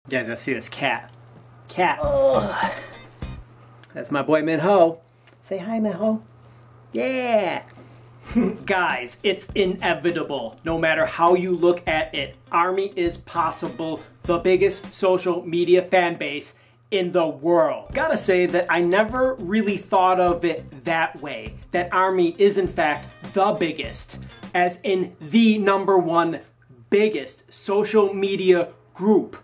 You guys gotta see this cat. Cat. Ugh. That's my boy Minho. Say hi, Minho. Yeah. Guys, it's inevitable. No matter how you look at it, ARMY is possible the biggest social media fan base in the world. Gotta say that I never really thought of it that way. That ARMY is in fact the biggest, as in the #1 biggest social media group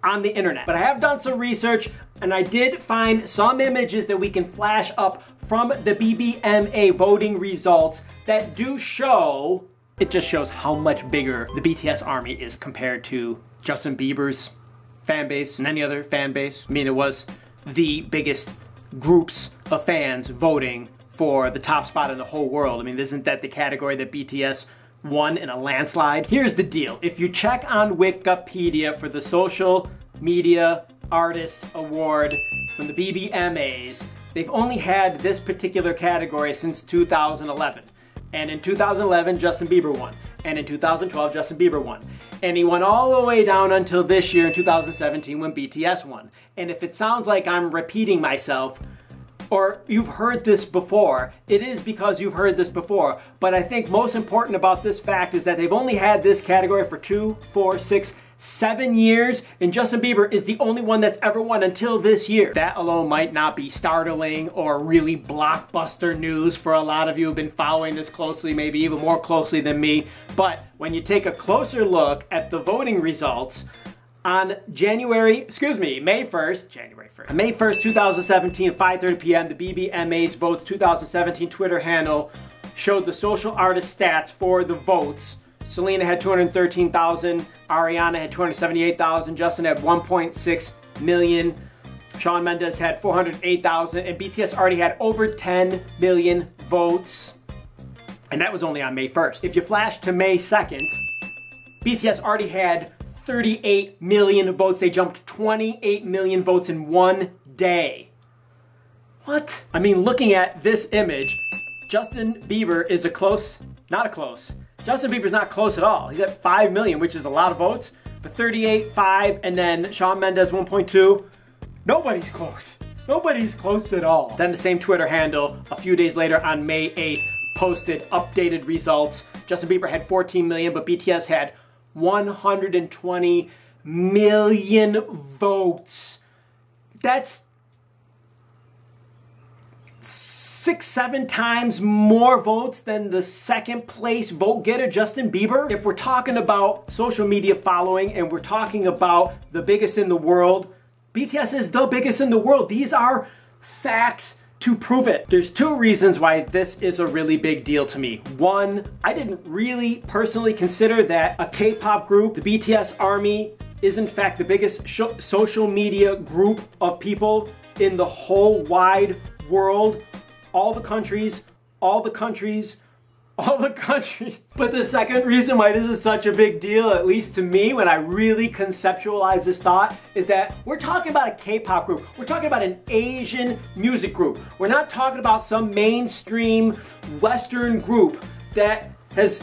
on the internet. But I have done some research and I did find some images that we can flash up from the BBMA voting results that do show, it just shows how much bigger the BTS ARMY is compared to Justin Bieber's fan base and any other fan base. I mean, it was the biggest groups of fans voting for the top spot in the whole world. I mean, isn't that the category that BTS won in a landslide? Here's the deal. If you check on Wikipedia for the Social Media Artist Award from the BBMAs, they've only had this particular category since 2011. And in 2011, Justin Bieber won. And in 2012, Justin Bieber won. And he went all the way down until this year in 2017 when BTS won. And if it sounds like I'm repeating myself, or you've heard this before, it is because you've heard this before. But I think most important about this fact is that they've only had this category for 2, 4, 6, 7 years, and Justin Bieber is the only one that's ever won until this year. That alone might not be startling or really blockbuster news for a lot of you who've been following this closely, maybe even more closely than me. But when you take a closer look at the voting results, on May 1st, May 1st, 2017 at 5:30 p.m., the BBMA's Votes 2017 Twitter handle showed the social artist stats for the votes. Selena had 213,000, Ariana had 278,000, Justin had 1.6 million, Shawn Mendes had 408,000, and BTS already had over 10 million votes. And that was only on May 1st. If you flash to May 2nd, BTS already had 38 million votes. They jumped 28 million votes in one day. What? I mean, looking at this image, Justin Bieber is Justin Bieber's not close at all. He's at 5 million, which is a lot of votes, but 38, 5, and then Shawn Mendes 1.2. Nobody's close. Nobody's close at all. Then the same Twitter handle a few days later on May 8th posted updated results. Justin Bieber had 14 million, but BTS had 120 million votes. That's 6, 7 times more votes than the second place vote getter, Justin Bieber. If we're talking about social media following and we're talking about the biggest in the world, BTS is the biggest in the world. These are facts to prove it. There's 2 reasons why this is a really big deal to me. One, I didn't really personally consider that a K-pop group, the BTS ARMY, is in fact the biggest social media group of people in the whole wide world. All the countries. But the second reason why this is such a big deal, at least to me, when I really conceptualize this thought, is that we're talking about a K-pop group. We're talking about an Asian music group. We're not talking about some mainstream Western group that has,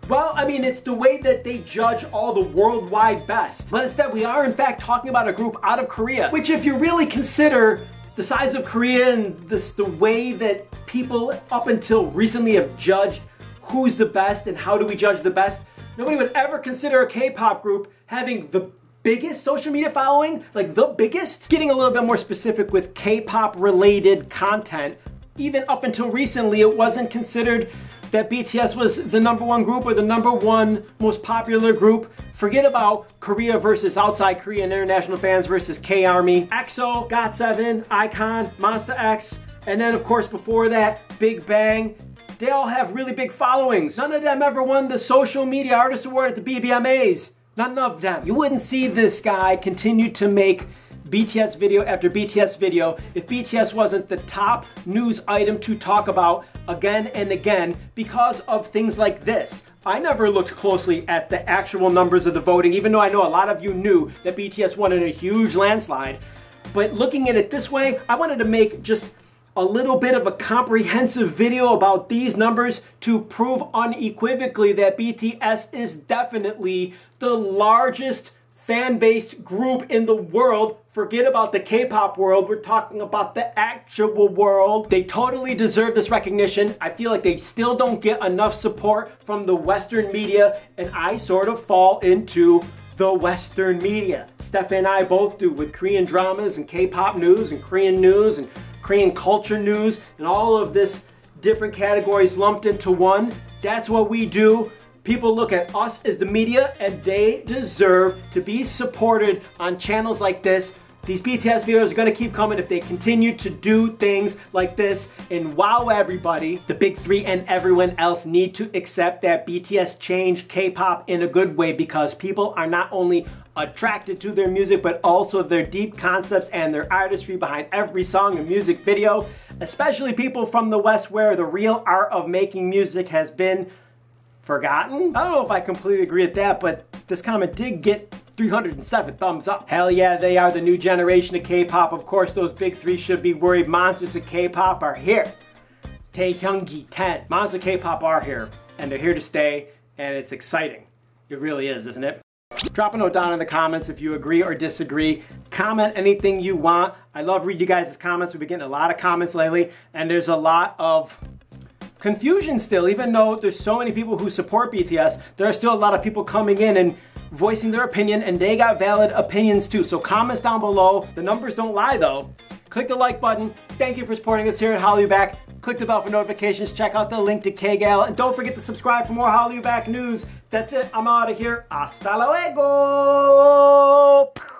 well, I mean, it's the way that they judge all the worldwide best. But instead, we are in fact talking about a group out of Korea, which if you really consider the size of Korea and the way that people up until recently have judged who's the best and how do we judge the best, nobody would ever consider a K-pop group having the biggest social media following, like the biggest. Getting a little bit more specific with K-pop related content, even up until recently, it wasn't considered that BTS was the #1 group or the #1 most popular group. Forget about Korea versus outside Korean international fans versus K-ARMY. EXO, GOT7, iKON, Monsta X, and then of course before that, Big Bang. They all have really big followings. None of them ever won the Social Media Artist Award at the BBMAs. None of them. You wouldn't see this guy continue to make BTS video after BTS video if BTS wasn't the top news item to talk about again and again because of things like this. I never looked closely at the actual numbers of the voting, even though I know a lot of you knew that BTS won in a huge landslide. But looking at it this way, I wanted to make just a little bit of a comprehensive video about these numbers to prove unequivocally that BTS is definitely the largest fan-based group in the world. Forget about the K-pop world, we're talking about the actual world. They totally deserve this recognition. I feel like they still don't get enough support from the Western media, and I sort of fall into the Western media. Steph and I both do, with Korean dramas and K-pop news and Korean culture news and all of this different categories lumped into one. That's what we do. People look at us as the media, and they deserve to be supported on channels like this. These BTS videos are gonna keep coming if they continue to do things like this and wow everybody. The big three and everyone else need to accept that BTS changed K-pop in a good way, because people are not only attracted to their music, but also their deep concepts and their artistry behind every song and music video, especially people from the West, where the real art of making music has been forgotten. I don't know if I completely agree with that, but this comment did get 307 thumbs up. Hell yeah, they are the new generation of K-pop. Of course, those big three should be worried. Monsters of K-pop are here. Taehyungi 10. Monsters of K-pop are here, and they're here to stay, and it's exciting. It really is, isn't it? Drop a note down in the comments if you agree or disagree. Comment anything you want. I love reading you guys' comments. We've been getting a lot of comments lately, and there's a lot of confusion still. Even though there's so many people who support BTS, there are still a lot of people coming in and voicing their opinion, and they got valid opinions too. So comments down below. The numbers don't lie though. Click the like button. Thank you for supporting us here at Hallyu Back. Click the bell for notifications. Check out the link to K-Gal, and don't forget to subscribe for more Hallyu Back news. That's it. I'm out of here. Hasta luego.